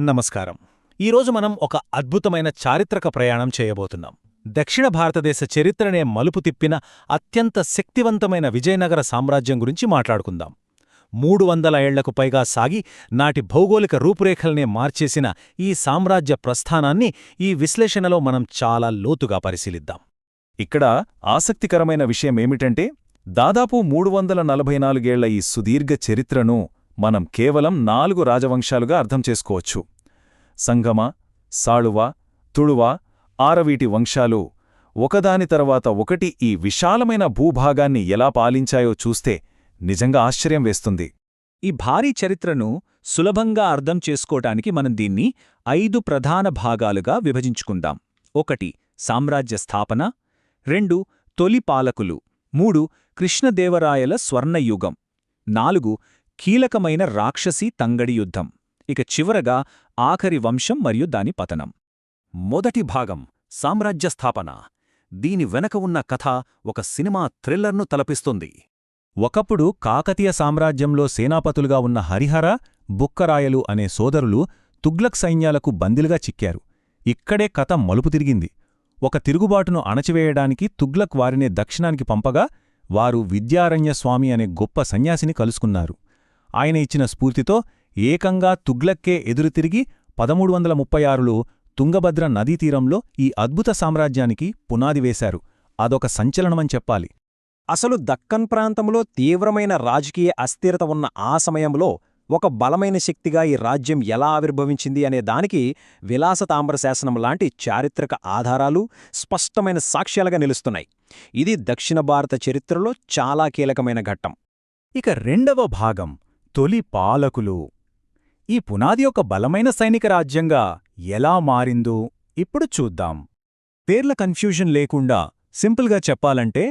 నమస్కారం. ఈరోజు మనం ఒక అద్భుతమైన చారిత్రక ప్రయాణం చేయబోతున్నాం. దక్షిణ భారతదేశ చరిత్రనే మలుపు తిప్పిన అత్యంత శక్తివంతమైన విజయనగర సామ్రాజ్యం గురించి మాట్లాడుకుందాం. 300 ఏళ్లకు పైగా సాగి నాటి భౌగోళిక రూపురేఖల్నే మార్చేసిన ఈ సామ్రాజ్య ప్రస్థానాన్ని ఈ విశ్లేషణలో మనం చాలా లోతుగా పరిశీలిద్దాం. ఇక్కడ ఆసక్తికరమైన విషయమేమిటంటే, దాదాపు 344 ఏళ్ల ఈ సుదీర్ఘ చరిత్రను మనం కేవలం 4 రాజవంశాలుగా అర్థం చేసుకోవచ్చు. సంగమ, సాళువ, తుళువ, ఆరవీటి వంశాలు ఒకదాని తర్వాత ఒకటి ఈ విశాలమైన భూభాగాన్ని ఎలా పాలించాయో చూస్తే నిజంగా ఆశ్చర్యం వేస్తుంది. ఈ భారీ చరిత్రను సులభంగా అర్థం చేసుకోటానికి మనం దీన్ని 5 ప్రధాన భాగాలుగా విభజించుకుందాం. 1 సామ్రాజ్య స్థాపన, 2 తొలి పాలకులు, 3 కృష్ణదేవరాయల స్వర్ణయుగం, 4 కీలకమైన రాక్షసి తంగడి యుద్ధం, ఇక చివరగా ఆఖరి వంశం మరియు దాని పతనం. మొదటి భాగం సామ్రాజ్య స్థాపన. దీని వెనక ఉన్న కథ ఒక సినిమా థ్రిల్లర్ను తలపిస్తుంది. ఒకప్పుడు కాకతీయ సామ్రాజ్యంలో సేనాపతులుగా ఉన్న హరిహర, బుక్కరాయలు అనే సోదరులు తుగ్లక్ సైన్యాలకు బందీలుగా చిక్కారు. ఇక్కడే కథ మలుపు తిరిగింది. ఒక తిరుగుబాటును అణచివేయడానికి తుగ్లక్ వారినే దక్షిణానికి పంపగా వారు విద్యారణ్యస్వామి అనే గొప్ప సన్యాసిని కలుసుకున్నారు. ఆయన ఇచ్చిన స్ఫూర్తితో ఏకంగా తుగ్లక్కే ఎదురుతిరిగి 1336లో తుంగభద్ర నదీతీరంలో ఈ అద్భుత సామ్రాజ్యానికి పునాది వేశారు. అదొక సంచలనమని చెప్పాలి. అసలు దక్కన్ ప్రాంతంలో తీవ్రమైన రాజకీయ అస్థిరత ఉన్న ఆ సమయంలో ఒక బలమైన శక్తిగా ఈ రాజ్యం ఎలా ఆవిర్భవించింది అనే దానికి విలాసతామ్రశాసనం లాంటి చారిత్రక ఆధారాలు స్పష్టమైన సాక్ష్యాలుగా నిలుస్తున్నాయి. ఇది దక్షిణ భారత చరిత్రలో చాలా కీలకమైన ఘట్టం. ఇక రెండవ భాగం తొలి పాలకులు. ఈ పునాది ఒక బలమైన సైనిక రాజ్యంగా ఎలా మారిందో ఇప్పుడు చూద్దాం. పేర్ల కన్ఫ్యూజన్ లేకుండా సింపుల్గా చెప్పాలంటే,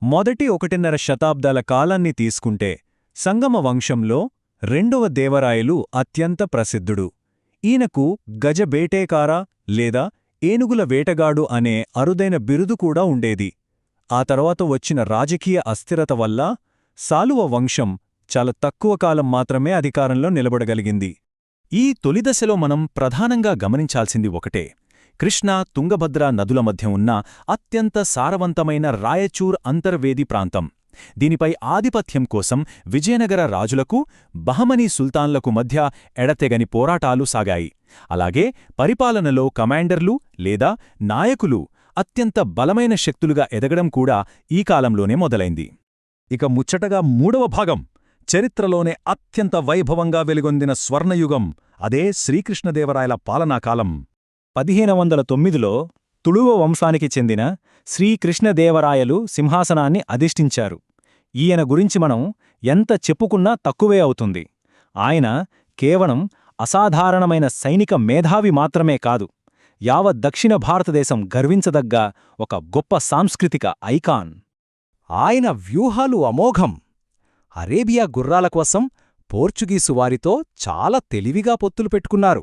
మొదటి 1.5 శతాబ్దాల కాలాన్ని తీసుకుంటే సంగమ వంశంలో రెండవ దేవరాయలు అత్యంత ప్రసిద్ధుడు. ఈయనకు గజబేటేకార లేదా ఏనుగుల వేటగాడు అనే అరుదైన బిరుదు కూడా ఉండేది. ఆ తర్వాత వచ్చిన రాజకీయ అస్థిరత వల్ల సాలువ వంశం చాలా తక్కువ కాలం మాత్రమే అధికారంలో నిలబడగలిగింది. ఈ తొలిదశలో మనం ప్రధానంగా గమనించాల్సింది ఒకటే: కృష్ణా, తుంగభద్ర నదుల మధ్య ఉన్న అత్యంత సారవంతమైన రాయచూర్ అంతర్వేది ప్రాంతం. దీనిపై ఆధిపత్యం కోసం విజయనగర రాజులకు, బహమనీ సుల్తాన్లకు మధ్య ఎడతెగని పోరాటాలు సాగాయి. అలాగే పరిపాలనలో కమాండర్లు లేదా నాయకులు అత్యంత బలమైన శక్తులుగా ఎదగడం కూడా ఈ కాలంలోనే మొదలైంది. ఇక ముచ్చటగా మూడవ భాగం, చరిత్రలోనే అత్యంత వైభవంగా వెలుగొందిన స్వర్ణయుగం, అదే శ్రీకృష్ణదేవరాయల పాలనాకాలం. 1509లో తుళువ వంశానికి చెందిన శ్రీకృష్ణదేవరాయలు సింహాసనాన్ని అధిష్ఠించారు. ఈయన గురించి మనం ఎంత చెప్పుకున్నా తక్కువే అవుతుంది. ఆయన కేవలం అసాధారణమైన సైనిక మేధావి మాత్రమే కాదు, యావత్ దక్షిణ భారతదేశం గర్వించదగ్గ ఒక గొప్ప సాంస్కృతిక ఐకాన్. ఆయన వ్యూహాలు అమోఘం. అరేబియా గుర్రాల కోసం పోర్చుగీసు వారితో చాలా తెలివిగా పొత్తులు పెట్టుకున్నారు.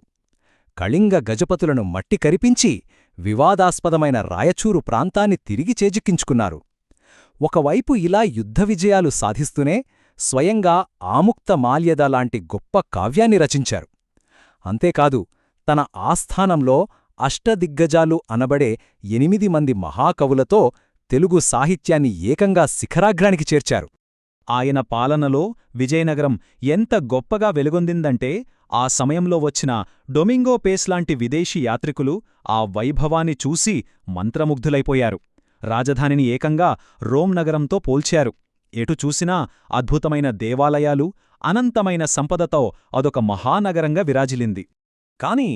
కళింగ గజపతులను మట్టి కరిపించి వివాదాస్పదమైన రాయచూరు ప్రాంతాన్ని తిరిగి చేజిక్కించుకున్నారు. ఒకవైపు ఇలా యుద్ధ విజయాలు సాధిస్తూనే స్వయంగా ఆముక్త మాల్యద లాంటి గొప్ప కావ్యాన్ని రచించారు. అంతేకాదు, తన ఆస్థానంలో అష్టదిగ్గజాలు అనబడే 8 మంది మహాకవులతో తెలుగు సాహిత్యాన్ని ఏకంగా శిఖరాగ్రానికి చేర్చారు. ఆయన పాలనలో విజయనగరం ఎంత గొప్పగా వెలుగొందిందంటే, ఆ సమయంలో వచ్చిన డొమింగో పేస్ లాంటి విదేశీ యాత్రికులు ఆ వైభవాన్ని చూసి మంత్రముగ్ధులైపోయారు. రాజధానిని ఏకంగా రోమ్ నగరంతో పోల్చారు. ఎటు చూసినా అద్భుతమైన దేవాలయాలు, అనంతమైన సంపదతో అదొక మహానగరంగా విరాజిల్లింది. కాని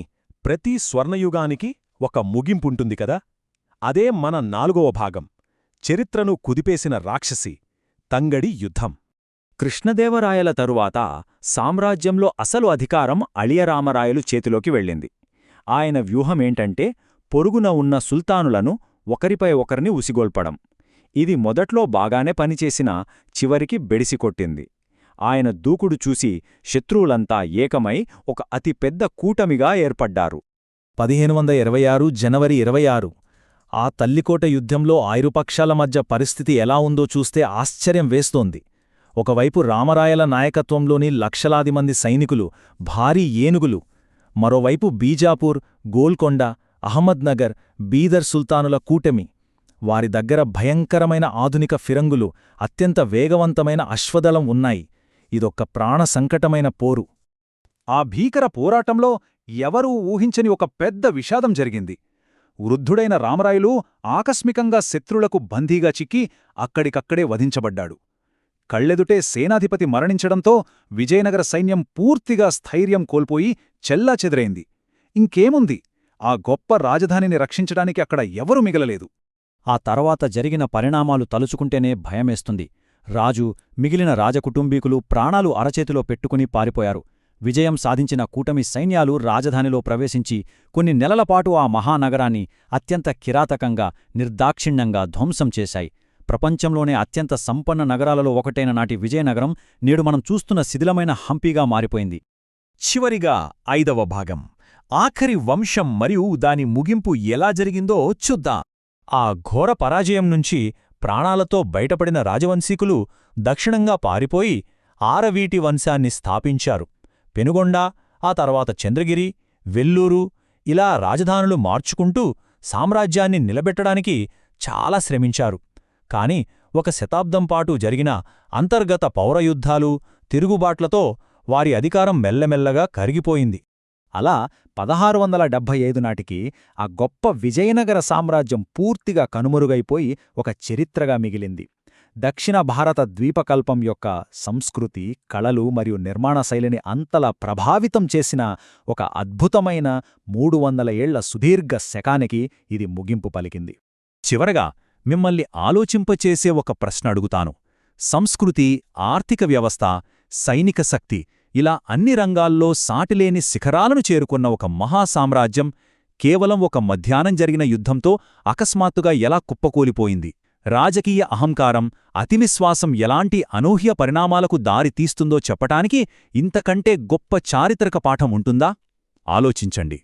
ప్రతి స్వర్ణయుగానికి ఒక ముగింపుంటుంది కదా. అదే మన 4వ భాగం, చరిత్రను కుదిపేసిన రాక్షసి తంగడి యుద్ధం. కృష్ణదేవరాయల తరువాత సామ్రాజ్యంలో అసలు అధికారం అళియరామరాయలు చేతిలోకి వెళ్ళింది. ఆయన వ్యూహమేంటంటే, పొరుగున ఉన్న సుల్తానులను ఒకరిపై ఒకరిని ఉసిగొల్పడం. ఇది మొదట్లో బాగానే పనిచేసినా చివరికి బెడిసికొట్టింది. ఆయన దూకుడు చూసి శత్రువులంతా ఏకమై ఒక అతిపెద్ద కూటమిగా ఏర్పడ్డారు. 1526 జనవరి 26 ఆ తల్లికోట యుద్ధంలో ఆయిరుపక్షాల మధ్య పరిస్థితి ఎలా ఉందో చూస్తే ఆశ్చర్యం వేస్తోంది. ఒకవైపు రామరాయల నాయకత్వంలోని లక్షలాది మంది సైనికులు, భారీ ఏనుగులు, మరోవైపు బీజాపూర్, గోల్కొండ, అహ్మద్నగర్, బీదర్ సుల్తానుల కూటమి. వారి దగ్గర భయంకరమైన ఆధునిక ఫిరంగులు, అత్యంత వేగవంతమైన అశ్వదళం ఉన్నాయి. ఇదొక్క ప్రాణసంకటమైన పోరు. ఆ భీకర పోరాటంలో ఎవరూ ఊహించని ఒక పెద్ద విషాదం జరిగింది. వృద్ధుడైన రామరాయలు ఆకస్మికంగా శత్రులకు బందీగా చిక్కి అక్కడికక్కడే వధించబడ్డాడు. కళ్ళెదుటే సేనాధిపతి మరణించడంతో విజయనగర సైన్యం పూర్తిగా స్థైర్యం కోల్పోయి చెల్లాచెదరైంది. ఇంకేముంది, ఆ గొప్ప రాజధానిని రక్షించడానికి అక్కడ ఎవరూ మిగలలేదు. ఆ తర్వాత జరిగిన పరిణామాలు తలుచుకుంటేనే భయమేస్తుంది. రాజు, మిగిలిన రాజకుటుంబీకులు ప్రాణాలు అరచేతిలో పెట్టుకుని పారిపోయారు. విజయం సాధించిన కూటమి సైన్యాలు రాజధానిలో ప్రవేశించి కొన్ని నెలలపాటు ఆ మహానగరాన్ని అత్యంత కిరాతకంగా, నిర్దాక్షిణ్యంగా ధ్వంసం చేశాయి. ప్రపంచంలోనే అత్యంత సంపన్న నగరాలలో ఒకటైన నాటి విజయనగరం నేడు మనం చూస్తున్న శిథిలమైన హంపీగా మారిపోయింది. చివరిగా 5వ భాగం, ఆఖరి వంశం మరియు దాని ముగింపు ఎలా జరిగిందో చూద్దాం. ఆ ఘోర పరాజయం నుంచి ప్రాణాలతో బయటపడిన రాజవంశీకులు దక్షిణంగా పారిపోయి ఆరవీటి వంశాన్ని స్థాపించారు. పెనుగొండ, ఆ తర్వాత చంద్రగిరి, వెల్లూరు, ఇలా రాజధానులు మార్చుకుంటూ సామ్రాజ్యాన్ని నిలబెట్టడానికి చాలా శ్రమించారు. కాని 1 శతాబ్దం పాటు జరిగిన అంతర్గత పౌరయుద్ధాలు, తిరుగుబాట్లతో వారి అధికారం మెల్లమెల్లగా కరిగిపోయింది. అలా 1675 నాటికి ఆ గొప్ప విజయనగర సామ్రాజ్యం పూర్తిగా కనుమరుగైపోయి ఒక చరిత్రగా మిగిలింది. దక్షిణ భారత ద్వీపకల్పం యొక్క సంస్కృతి, కళలు మరియు నిర్మాణ శైలిని అంతలా ప్రభావితం చేసిన ఒక అద్భుతమైన 300 ఏళ్ల సుదీర్ఘ శకానికి ఇది ముగింపు పలికింది. చివరగా మిమ్మల్ని ఆలోచింపచేసే ఒక ప్రశ్న అడుగుతాను. సంస్కృతి, ఆర్థిక వ్యవస్థ, సైనిక శక్తి, ఇలా అన్ని రంగాల్లో సాటిలేని శిఖరాలను చేరుకున్న ఒక మహాసామ్రాజ్యం కేవలం ఒక మధ్యాహ్నం జరిగిన యుద్ధంతో అకస్మాత్తుగా ఎలా కుప్పకూలిపోయింది? రాజకీయ అహంకారం, అతివిశ్వాసం ఎలాంటి అనూహ్య పరిణామాలకు దారి తీస్తుందో చెప్పటానికి ఇంతకంటే గొప్ప చారిత్రక పాఠం ఉంటుందా? ఆలోచించండి.